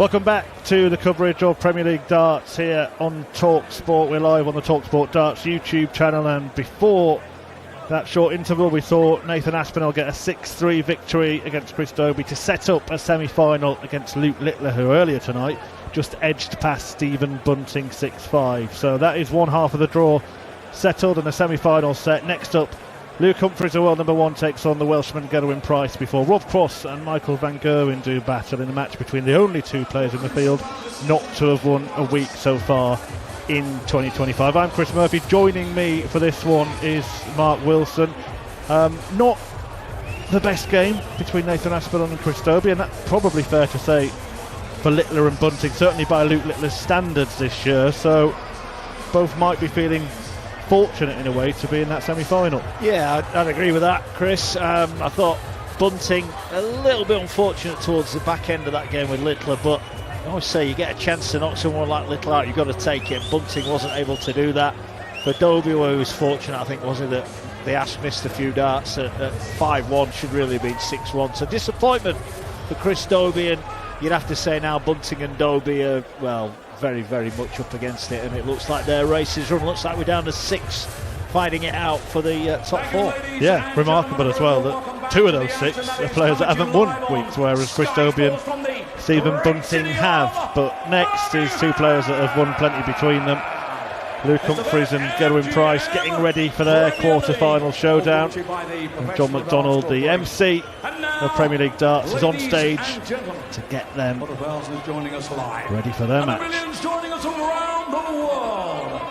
Welcome back to the coverage of Premier League Darts here on talkSPORT. We're live on the talkSPORT Darts YouTube channel, and before that short interval we saw Nathan Aspinall get a 6-3 victory against Chris Dobey to set up a semi-final against Luke Littler, who earlier tonight just edged past Stephen Bunting 6-5. So that is one half of the draw settled and a semi-final set. Next up, Luke Humphries, the world number one, takes on the Welshman Gerwyn Price before Rob Cross and Michael van Gerwen do battle in a match between the only two players in the field not to have won a week so far in 2025. I'm Chris Murphy. Joining me for this one is Mark Wilson. Not the best game between Nathan Aspinall and Chris Dobey, and that's probably fair to say for Littler and Bunting, certainly by Luke Littler's standards this year. So both might be feeling fortunate in a way to be in that semi-final. Yeah, I'd agree with that, Chris. I thought Bunting a little bit unfortunate towards the back end of that game with Littler, but I always say you get a chance to knock someone like Littler out, you've got to take it. Bunting wasn't able to do that. For Dobey, where he was fortunate, I think, wasn't it, that the Asp missed a few darts at 5-1, should really have been 6-1. So disappointment for Chris Dobey, and you'd have to say now Bunting and Dobey are, well, very, very much up against it, and it looks like their race is run. Looks like we're down to 6, fighting it out for the top 4. Yeah, remarkable as well that 2 of those 6 are players that haven't won weeks, whereas Chris Dobey and Stephen Bunting have. But next is 2 players that have won plenty between them. Luke Humphries and Gerwyn Price getting ready for their quarter-final showdown. And John McDonald, the MC of Premier League Darts, is on stage to get them ready for their match. Millions joining us around the world.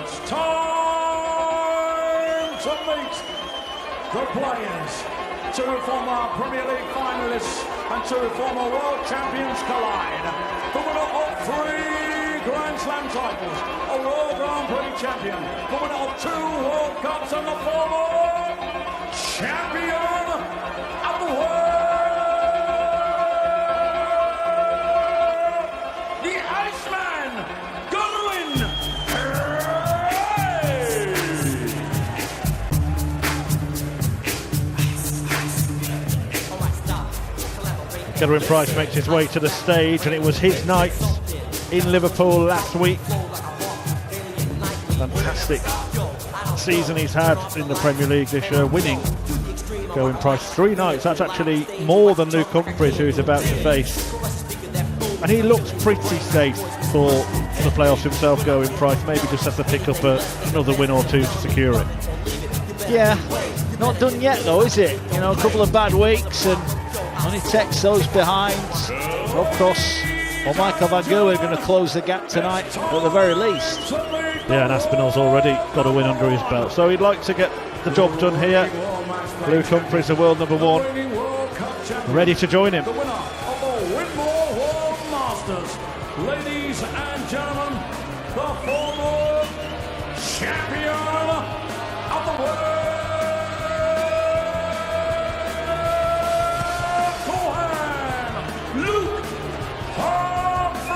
It's time to meet the players. 2 former Premier League finalists and 2 former world champions collide. The winner of 3 Grand Slam titles, a World Grand Prix champion, the winner of 2 World Cups, and the former champion of the world, the Iceman, Gerwyn Price. Gerwyn Price makes his way to the stage, and it was his night in Liverpool last week. Fantastic season he's had in the Premier League this year, winning Gerwyn Price 3 nights. That's actually more than Luke Humphries, who he's about to face. And he looks pretty safe for the playoffs himself, Gerwyn Price. Maybe just has to pick up another win or 2 to secure it. Yeah, not done yet though, is it? You know, a couple of bad weeks, and only takes those behind. Rob Cross or Michael van Gerwen are going to close the gap tonight, at the very least. Yeah, and Aspinall's already got a win under his belt, so he'd like to get the job done here. Luke Humphries, the world number one, ready to join him. the winner of the Winmore World Masters. Ladies and gentlemen, the former champion of the world, Luke Humphries.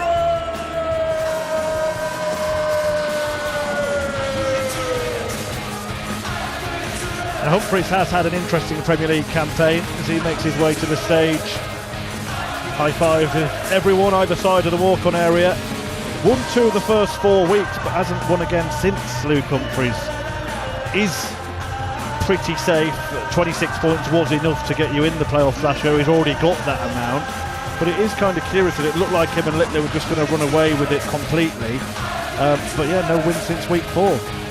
And Humphries has had an interesting Premier League campaign as he makes his way to the stage. High five to everyone either side of the walk-on area. Won 2 of the first 4 weeks, but hasn't won again since. Luke Humphries is pretty safe. 26 points was enough to get you in the playoffs last year. He's already got that amount. But it is kind of curious that it looked like him and Littler were just going to run away with it completely. But yeah, no win since week 4.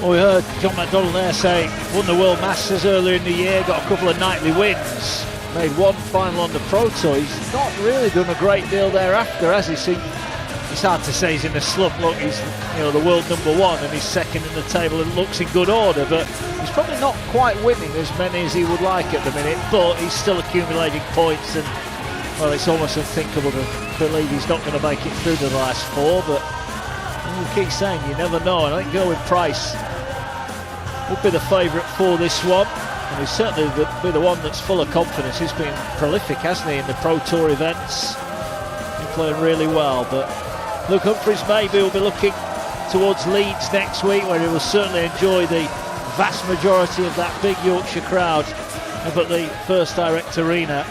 Well, we heard John McDonald there saying won the World Masters earlier in the year, got a couple of nightly wins, made 1 final on the Pro Tour. He's not really done a great deal thereafter, has he? It's hard to say he's in a slump. Look, he's the world number 1 and he's second in the table and looks in good order, but he's probably not quite winning as many as he would like at the minute, but he's still accumulating points, and well, it's almost unthinkable to believe he's not going to make it through to the last 4, but we keep saying you never know, and I think Gerwyn Price would be the favourite for this one, and he's certainly be the one that's full of confidence. He's been prolific, hasn't he, in the Pro Tour events, been playing really well. But Luke Humphries maybe will be looking towards Leeds next week, where he will certainly enjoy the vast majority of that big Yorkshire crowd up at the First Direct Arena.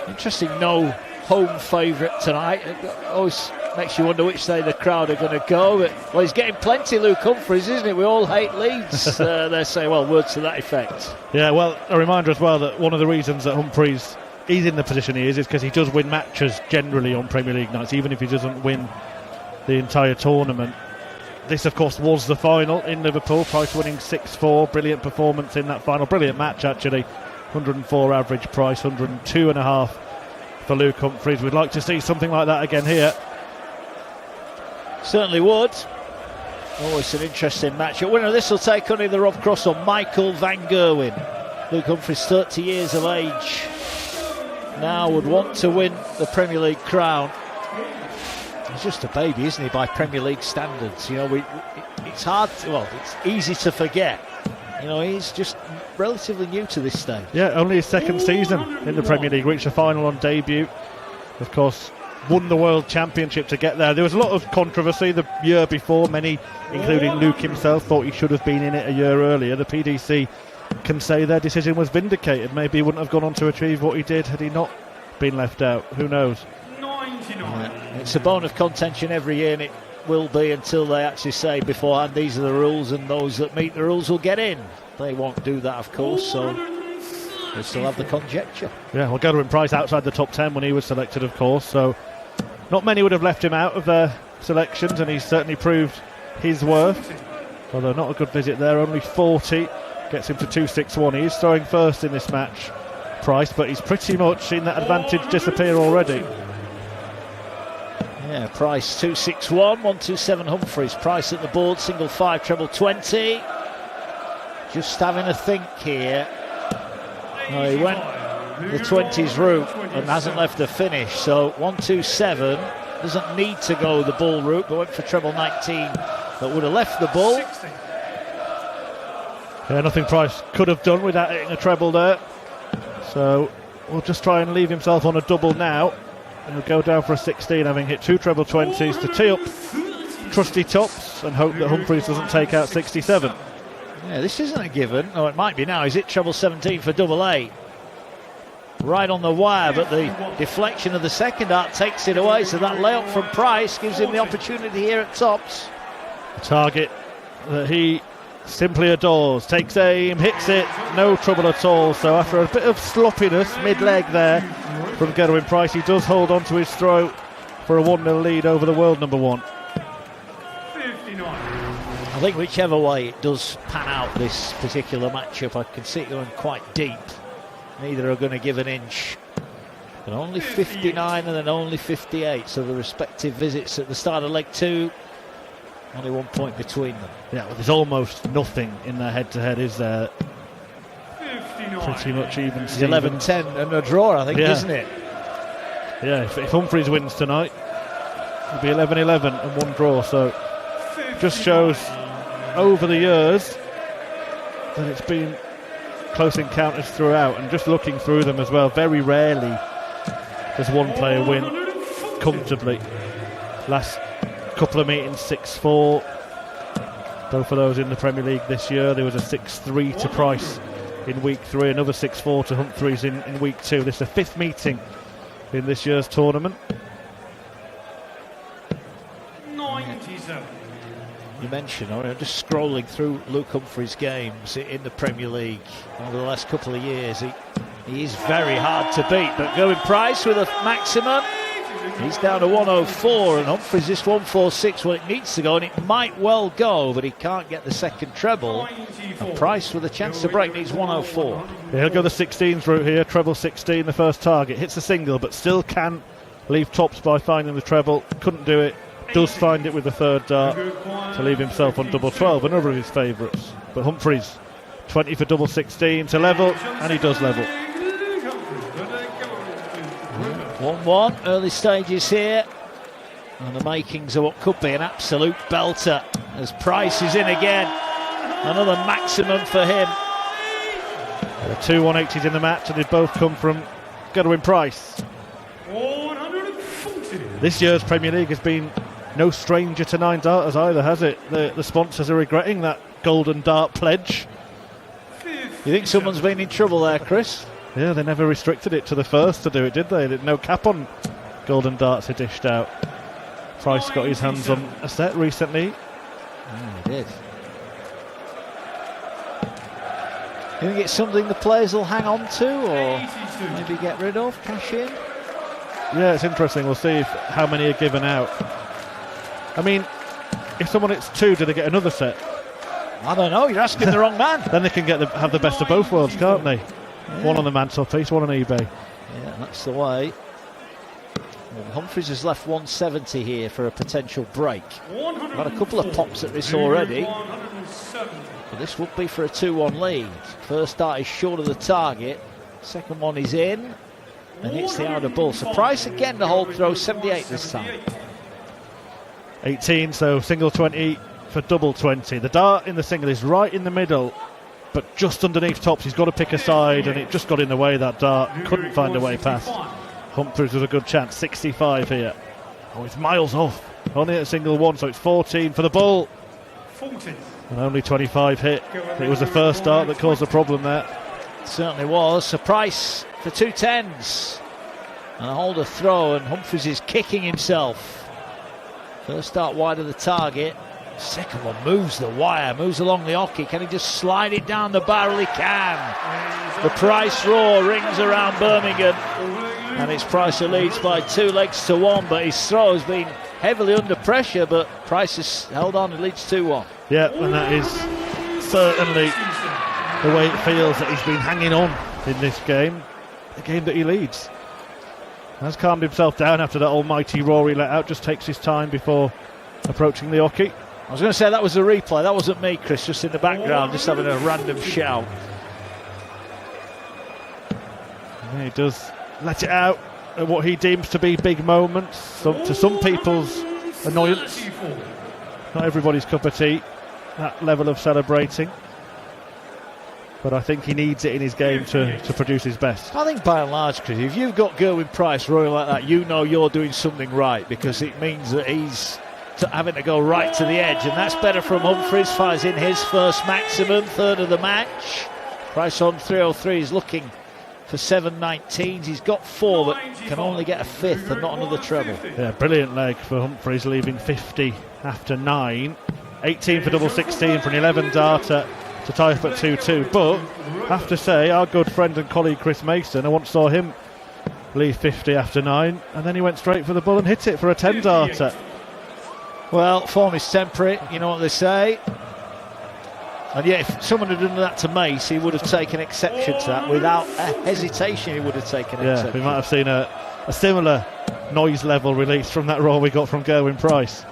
Interesting, no home favourite tonight. It always makes you wonder which side the crowd are going to go. But, well, he's getting plenty, Luke Humphries, isn't it? We all hate Leeds. They say, well, words to that effect. Yeah, well, a reminder as well that one of the reasons that Humphries is in the position he is because he does win matches generally on Premier League nights, even if he doesn't win the entire tournament. This, of course, was the final in Liverpool. Price winning 6-4. Brilliant performance in that final. Brilliant match, actually. 104 average Price, 102.5 for Luke Humphries. We'd like to see something like that again here. Certainly would. Always an interesting match. A winner of this will take on either Rob Cross or Michael van Gerwen. Luke Humphries, 30 years of age, now would want to win the Premier League crown. He's just a baby, isn't he, by Premier League standards? You know, it's hard to, well, it's easy to forget. You know, he's just relatively new to this stage. Yeah, only his second season in the Premier League. Reached the final on debut. Of course, won the World Championship to get there. There was a lot of controversy the year before. Many, including Luke himself, thought he should have been in it a year earlier. The PDC can say their decision was vindicated. Maybe he wouldn't have gone on to achieve what he did had he not been left out. Who knows? It's a bone of contention every year, and it will be until they actually say beforehand these are the rules, and those that meet the rules will get in. They won't do that, of course, so they still have the conjecture. Yeah, well, Gerwyn Price outside the top 10 when he was selected, of course, so not many would have left him out of their selections, and he's certainly proved his worth. Although not a good visit there, only 40, gets him to 261. He is throwing first in this match, Price, but he's pretty much seen that advantage disappear already. Yeah, Price 261, 127 Humphries. Price at the board, single 5, treble 20. Just having a think here. No, he went the 20s route and hasn't left the finish. So 127 doesn't need to go the bull route, but went for treble 19 that would have left the bull. Yeah, nothing Price could have done without hitting a treble there. So we'll just try and leave himself on a double now. And he'll go down for a 16, having hit 2 treble 20s to tee up trusty tops and hope that Humphries doesn't take out 67. Yeah, this isn't a given. Oh, it might be now. He's hit treble 17 for double 8. Right on the wire, but the deflection of the second arc takes it away. So that layup from Price gives him the opportunity here at tops. A target that he simply adores. Takes aim, hits it, no trouble at all. So after a bit of sloppiness mid-leg there from Gerwyn Price, he does hold on to his throw for a 1-0 lead over the world number one. I think whichever way it does pan out this particular matchup, I can see it going quite deep. Neither are going to give an inch. But only 59 and then only 58, so the respective visits at the start of leg 2, only 1 point between them. Yeah, well, there's almost nothing in their head-to-head, is there? Pretty much even. It's 11-10 and a draw, I think, isn't it? Yeah, if Humphries wins tonight, it'll be 11-11 and 1 draw. So just shows over the years that it's been close encounters throughout, and just looking through them as well, very rarely does one player win comfortably. Last couple of meetings 6-4, both of those in the Premier League this year. There was a 6-3 to Price in week 3, another 6-4 to Humphries in week 2. This is the 5th meeting in this year's tournament. 97. You mentioned, I'm just scrolling through Luke Humphries' games in the Premier League over the last couple of years. He is very hard to beat, but Gerwyn Price with a maximum. He's down to 104, and Humphries just 146. Well, it needs to go, and it might well go, but he can't get the second treble. And Price with a chance to break needs 104. Yeah, he'll go the 16s route here, treble 16, the first target. Hits a single, but still can leave tops by finding the treble. Couldn't do it. Does find it with the third dart to leave himself on double 12, another of his favourites. But Humphries, 20 for double 16 to level, and he does level. 1-1, early stages here, and the makings of what could be an absolute belter as Price is in again. Another maximum for him. There are 2 180s in the match, and they both come from Gerwyn Price. This year's Premier League has been no stranger to 9 darters either, has it? The sponsors are regretting that golden dart pledge. You think someone's been in trouble there, Chris? Yeah, they never restricted it to the first to do it, did they? No cap on golden darts are dished out. Price got his hands on a set recently. He did. You think it's something the players will hang on to, or maybe get rid of, cash in? Yeah, it's interesting. We'll see how many are given out. I mean, if someone hits 2, do they get another set? I don't know, you're asking the wrong man. Then they can have the best of both worlds, can't they? Yeah. One on the mantelpiece, one on eBay. Yeah, that's the way. Well, Humphries has left 170 here for a potential break. We've had a couple of pops at this already, but this would be for a 2-1 lead. First dart is short of the target, second one is in and hits the outer ball. So Price again to hold throw, 78 this time. 18, so single 20 for double 20. The dart in the single is right in the middle, but just underneath tops. He's got to pick a side, and it just got in the way, that dart. Couldn't find a way past. Humphries with a good chance. 65 here. Oh, it's miles off. Only at single 1, so it's 14 for the ball. And only 25 hit. It was the first dart that caused the problem there. It certainly was. So Price for 2 10s. And a holder throw, and Humphries is kicking himself. First dart wide of the target. Second one moves the wire, moves along the hockey. Can he just slide it down the barrel? He can. The Price roar rings around Birmingham, and it's Price who leads by 2 legs to 1, but his throw has been heavily under pressure, but Price has held on and leads 2-1. Yeah, and that is certainly the way it feels, that he's been hanging on in this game, the game that he leads. Has calmed himself down after that almighty roar he let out, just takes his time before approaching the hockey. I was going to say that was a replay, that wasn't me, Chris, just in the background, just having a random shout. And he does let it out at what he deems to be big moments, to some people's annoyance. Not everybody's cup of tea, that level of celebrating. But I think he needs it in his game to produce his best. I think by and large, Chris, if you've got Gerwyn Price roaring like that, you know you're doing something right, because it means that he's having to go right to the edge, and that's better from Humphries. Fires in his first maximum, third of the match. Price on 303 is looking for 719s. He's got 4, but can only get a 5th and not another treble. Yeah, brilliant leg for Humphries, leaving 50 after 9. 18 for double 16 for an 11 darter to tie up at 2-2. But I have to say, our good friend and colleague Chris Mason, I once saw him leave 50 after 9, and then he went straight for the ball and hit it for a 10 darter. Well, form is temperate, you know what they say. And yet, if someone had done that to Mace, he would have taken exception to that. Without a hesitation, he would have taken exception. Yeah, we might have seen a similar noise level release from that roll we got from Gerwyn Price,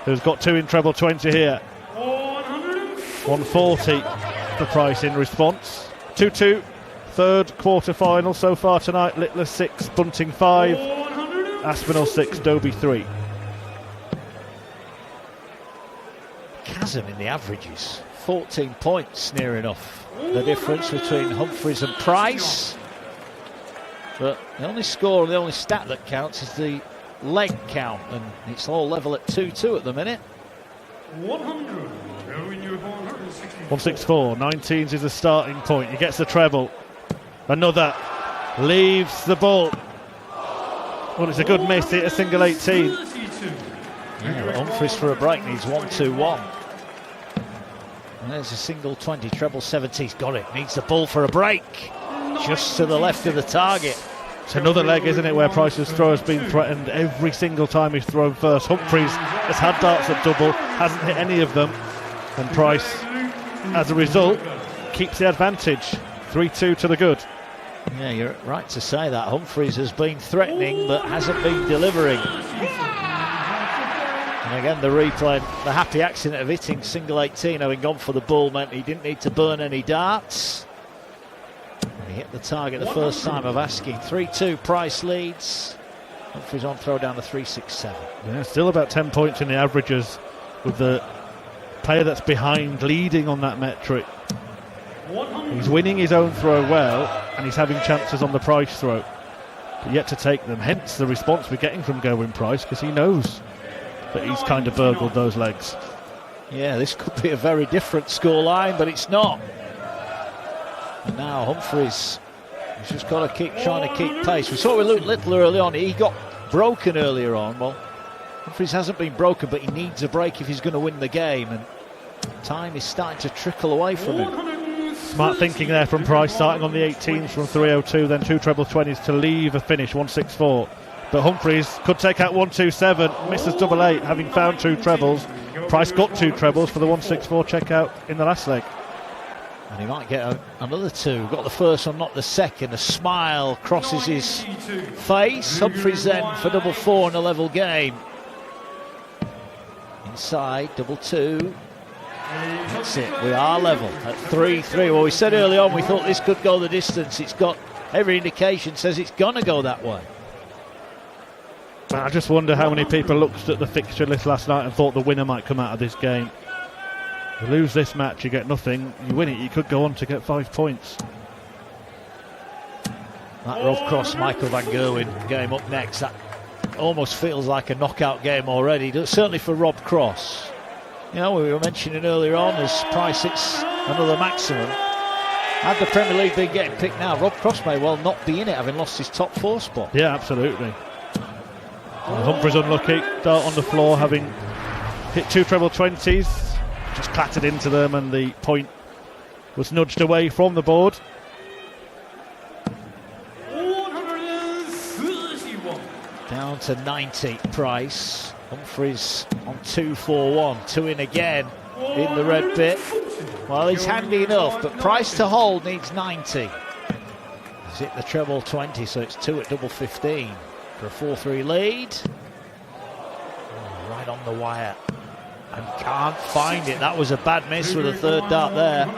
who's got 2 in treble 20 here. 140 for Price in response. 2-2, third quarter-final so far tonight. Littler 6, Bunting 5, Aspinall 6, Dobey 3. Chasm in the averages. 14 points near enough. The difference between Humphries and Price. But the only score and the only stat that counts is the leg count, and it's all level at 2-2 at the minute. 164, 19s is the starting point. He gets the treble. Another leaves the ball. Well, it's a good miss. Hit a single 18. Yeah, Humphries for a break needs 1-2-1. And there's a single 20, treble 70. He's got it. Needs the ball for a break. Just to the left of the target. It's another leg, isn't it, where Price's throw has been threatened every single time he's thrown first. Humphries has had darts at double, hasn't hit any of them, and Price, as a result, keeps the advantage. 3-2 to the good. Yeah, you're right to say that. Humphries has been threatening but hasn't been delivering. And again, the replay, the happy accident of hitting single 18, having gone for the ball, meant he didn't need to burn any darts. And he hit the target the first time of asking. 3-2, Price leads. Humphries on throw down to 3-6-7. Yeah, still about 10 points in the averages, with the player that's behind leading on that metric. He's winning his own throw well, and he's having chances on the Price throw, but yet to take them. Hence the response we're getting from Gerwyn Price, because he knows that he's kind of burgled those legs. Yeah, this could be a very different scoreline, but it's not. And now Humphries, he's just got to keep trying to keep pace. We saw with Luke Littler early on. He got broken earlier on. Well, Humphries hasn't been broken, but he needs a break if he's going to win the game, and time is starting to trickle away from him. Smart thinking there from Price, starting on the 18s from 302, then 2 treble 20s to leave a finish 164. But Humphries could take out 127, misses double 8, having found 2 trebles. Price got 2 trebles for the 164 checkout in the last leg. And he might get another 2. Got the first one, not the second. A smile crosses his face. Humphries then for double 4 in a level game. Inside, double 2. That's it, we are level at 3-3. Well, we said early on we thought this could go the distance. It's got, every indication says it's going to go that way. I just wonder how many people looked at the fixture list last night and thought the winner might come out of this game. You lose this match, you get nothing. You win it, you could go on to get 5 points. That Rob Cross, Michael van Gerwen game up next. That almost feels like a knockout game already, certainly for Rob Cross. You know, we were mentioning earlier on, as Price hits another maximum. Had the Premier League been getting picked now, Rob Cross may well not be in it, having lost his top 4 spot. Yeah, absolutely. Humphries unlucky, dart on the floor, having hit 2 treble 20s. Just clattered into them, and the point was nudged away from the board. 131. Down to 90, Price. Humphries on 2-4-1, 2 in again in the red bit. Well, he's handy enough, but Price to hold needs 90. He's hit the treble 20, so it's 2 at double 15 for a 4-3 lead. Oh, right on the wire. And can't find it. That was a bad miss with a 3rd dart there.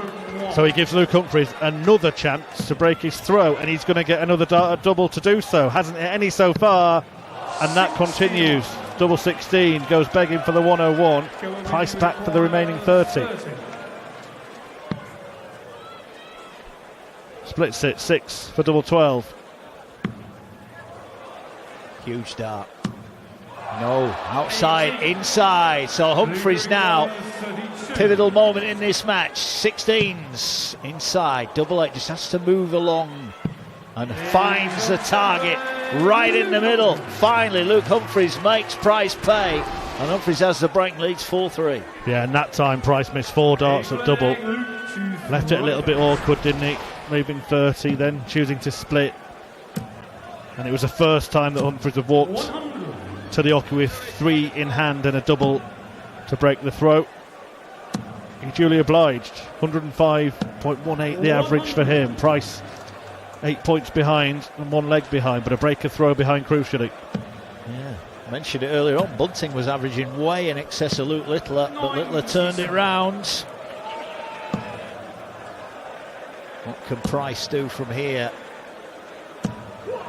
So he gives Luke Humphries another chance to break his throw, and he's going to get another dart at double to do so. Hasn't hit any so far, and that continues. Double 16 goes begging for the 101. Price back for the remaining 30. Splits it 6 for double 12. Huge dart. No, outside, inside. So Humphries now, pivotal moment in this match. 16s inside, double 8 just has to move along and finds the target right in the middle. Finally, Luke Humphries makes Price pay, and Humphries has the break, leads 4-3. Yeah, and that time Price missed 4 darts at double. Left it a little bit awkward, didn't he? Leaving 30, then choosing to split. And it was the first time that Humphries had walked to the hockey with 3 in hand and a double to break the throw. He duly obliged. 105.18 the average for him. Price 8 points behind and 1 leg behind, but a break of throw behind crucially. Yeah, I mentioned it earlier on. Bunting was averaging way in excess of Luke Littler, but Littler turned it round. What can Price do from here?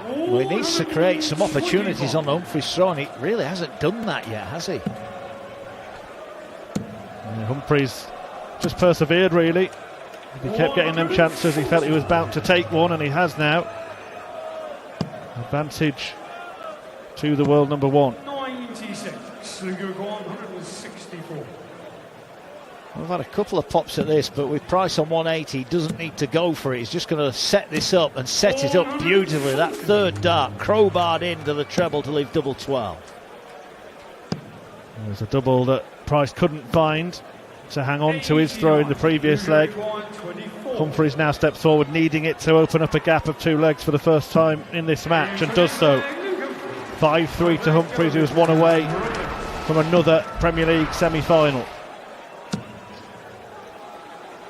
Well, he needs to create some opportunities on the Humphries throw, and he really hasn't done that yet, has he? Yeah, Humphries just persevered, really. He kept getting them chances. He felt he was bound to take one, and he has now. Advantage to the world number 1. 96, 164. We've had a couple of pops at this, but with Price on 180, he doesn't need to go for it. He's just going to set this up and set it up beautifully. That 3rd dart crowbarred into the treble to leave double 12. There's a double that Price couldn't find to hang on to his throw in the previous leg. Humphries now steps forward, needing it to open up a gap of 2 legs for the first time in this match, and does so. 5-3 to Humphries, who was 1 away from another Premier League semi-final.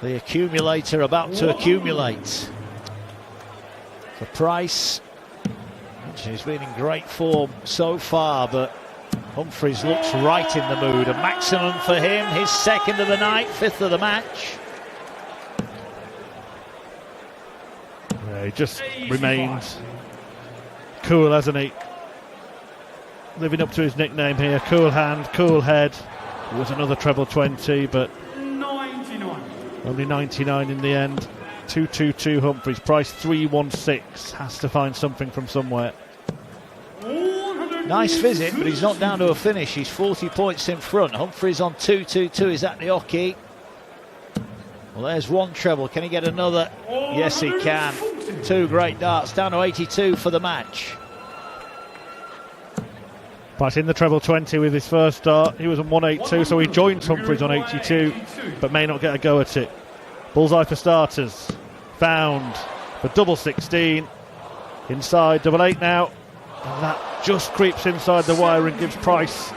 The accumulator about to accumulate for Price. He's been in great form so far, but Humphries looks right in the mood. A maximum for him, his 2nd of the night, 5th of the match. Yeah, he just remained cool, hasn't he? Living up to his nickname here. Cool hand, cool head. It was another treble 20, but 99. only 99 in the end. 2-2-2 Humphries. Price 3-1-6. Has to find something from somewhere. Nice visit, but he's not down to a finish. He's 40 points in front. Humphries on 2-2-2 is at the hockey. Well, there's 1 treble. Can he get another? Yes, he can. 2 great darts. Down to 82 for the match. Price in the treble 20 with his first dart. He was on 182, so he joins Humphries on 82, but may not get a go at it. Bullseye for starters. Found for double 16. Inside double 8 now. And that just creeps inside the wire and gives Price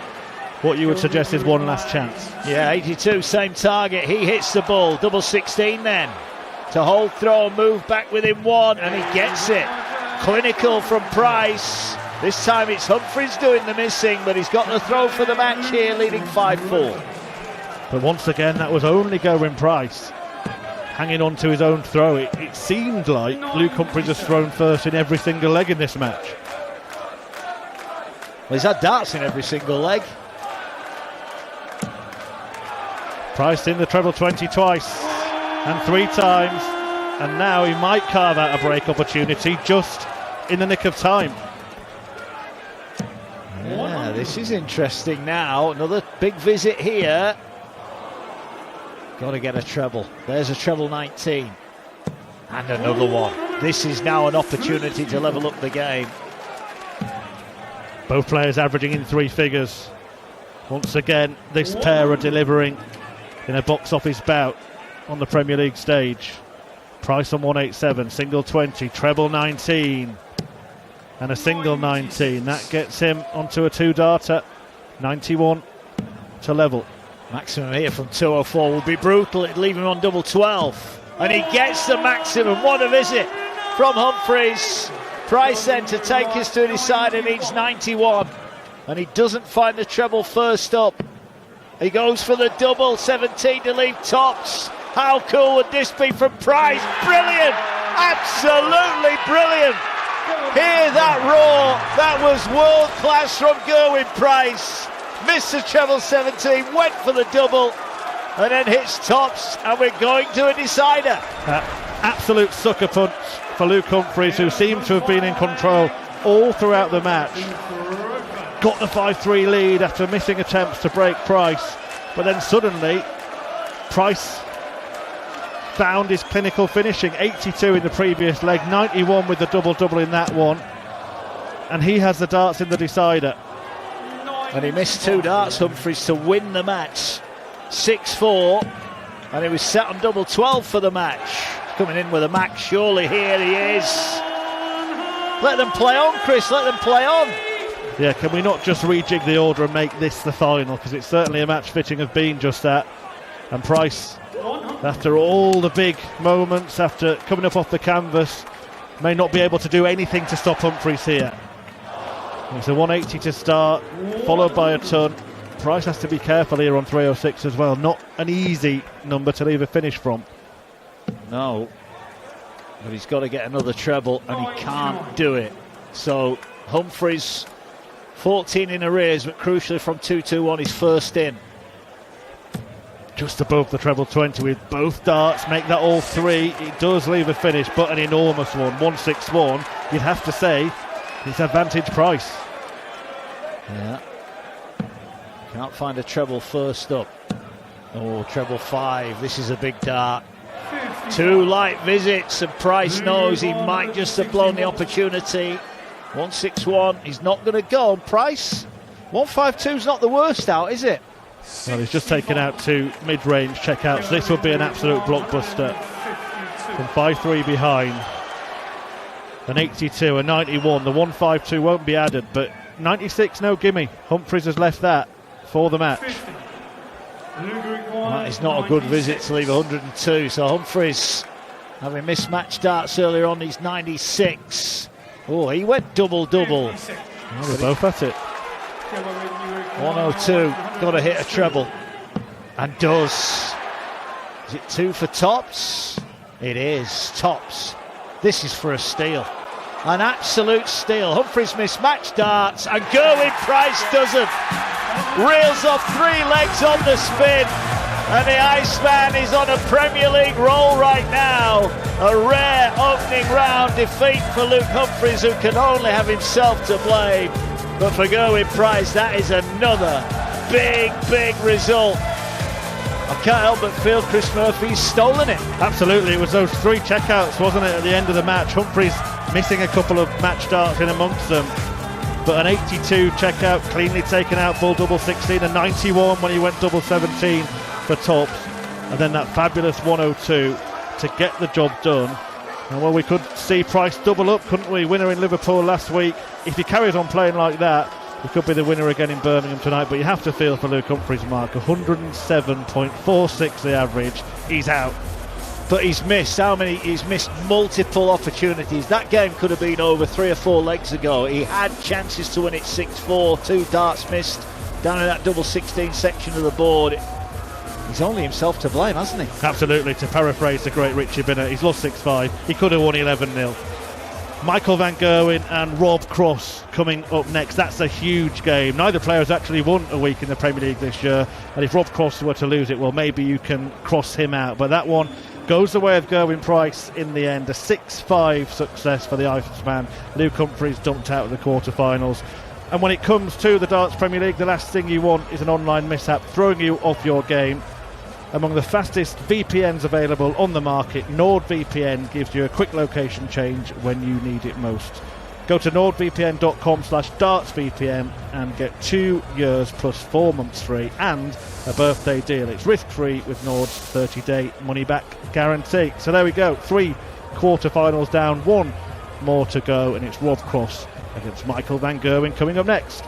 what you would suggest is one last chance. Yeah, 82, same target. He hits the ball. Double 16 then. To hold throw, move back within one, and he gets it. Clinical from Price. This time it's Humphries doing the missing, but he's got the throw for the match here, leading 5-4. But once again, that was only Gerwyn Price hanging on to his own throw. It seemed like Luke Humphries has thrown first in every single leg in this match. Well, he's had darts in every single leg. Price in the treble 20 twice and 3 times, and now he might carve out a break opportunity just in the nick of time. Yeah, this is interesting now. Another big visit here. Got to get a treble. There's a treble 19. And another one. This is now an opportunity to level up the game. Both players averaging in 3 figures. Once again, this pair are delivering in a box office bout on the Premier League stage. Price on 187, single 20, treble 19. And a single 19. That gets him onto a 2-darter. 91 to level. Maximum here from 204 will be brutal. It'd leave him on double 12. And he gets the maximum. What a visit from Humphries. Price then to take us to a decider needs 91. And he doesn't find the treble first up. He goes for the double 17 to leave tops. How cool would this be from Price? Brilliant! Absolutely brilliant! Hear that roar. That was world class from Gerwyn Price. Missed the treble 17, went for the double, and then hits tops, and we're going to a decider. Absolute sucker punch for Luke Humphries, who seemed to have been in control all throughout the match. Got the 5-3 lead after missing attempts to break Price, but then suddenly Price found his clinical finishing. 82 in the previous leg, 91 with the double-double in that one, and he has the darts in the decider. And he missed 2 darts, Humphries, to win the match. 6-4, and he was set on double 12 for the match. Coming in with a max, surely. Here he is. Let them play on, Chris, let them play on. Yeah, can we not just rejig the order and make this the final? Because it's certainly a match fitting of being just that. And Price, after all the big moments, after coming up off the canvas, may not be able to do anything to stop Humphries here. It's a 180 to start, followed by a ton. Price has to be careful here on 306 as well. Not an easy number to leave a finish from. No, but he's got to get another treble, and he can't do it. So Humphries, 14 in arrears, but crucially from 2-2-1, he's first in. Just above the treble 20 with both darts, make that all 3. It does leave a finish, but an enormous one. 161, you'd have to say it's advantage Price. Yeah. Can't find a treble first up. Oh, treble 5. This is a big dart. 2 light visits, and Price knows he might just have blown the opportunity. 161. He's not going to go. Price, 152's not the worst out, is it? Well, he's just taken out 2 mid-range checkouts. This would be an absolute blockbuster. From 5-3 behind. An 82, a 91. The 152 won't be added, but 96, no gimme. Humphries has left that for the match. That is not a good visit to leave 102. So Humphries, having missed match darts earlier on, he's 96. Oh, he went double-double. Well, they're both at it. 102, got to hit a treble. And does. Is it 2 for tops? It is, tops. This is for a steal. An absolute steal. Humphries missed match darts, and Gerwyn Price doesn't. Reels off 3 legs on the spin, and the Iceman is on a Premier League roll right now. A rare opening round defeat for Luke Humphries, who can only have himself to blame. But for Gerwyn Price, that is another big, big result. I can't help but feel Chris Murphy's stolen it. Absolutely, it was those 3 checkouts, wasn't it, at the end of the match? Humphries missing a couple of match darts in amongst them. But an 82 checkout, cleanly taken out full double 16, a 91 when he went double 17 for tops, and then that fabulous 102 to get the job done. And well, we could see Price double up, couldn't we? Winner in Liverpool last week. If he carries on playing like that, he could be the winner again in Birmingham tonight. But you have to feel for Luke Humphries' mark, 107.46 the average. He's out. But he's missed how many? He's missed multiple opportunities. That game could have been over 3 or 4 legs ago. He had chances to win it 6-4. 2 darts missed down in that double 16 section of the board. He's only himself to blame, hasn't he? Absolutely. To paraphrase the great Richie Binnett, he's lost 6-5. He could have won 11-0. Michael van Gerwen and Rob Cross coming up next. That's a huge game. Neither player has actually won a week in the Premier League this year, and if Rob Cross were to lose it, well, maybe you can cross him out. But that one goes the way of Gerwyn Price in the end. A 6-5 success for the Irishman. Luke Humphries dumped out of the quarterfinals. And when it comes to the Darts Premier League, the last thing you want is an online mishap throwing you off your game. Among the fastest VPNs available on the market, NordVPN gives you a quick location change when you need it most. Go to nordvpn.com/dartsvpn and get 2 years plus 4 months free and a birthday deal. It's risk-free with Nord's 30-day money-back guarantee. So there we go, 3 quarterfinals down, 1 more to go, and it's Rob Cross against Michael van Gerwen coming up next.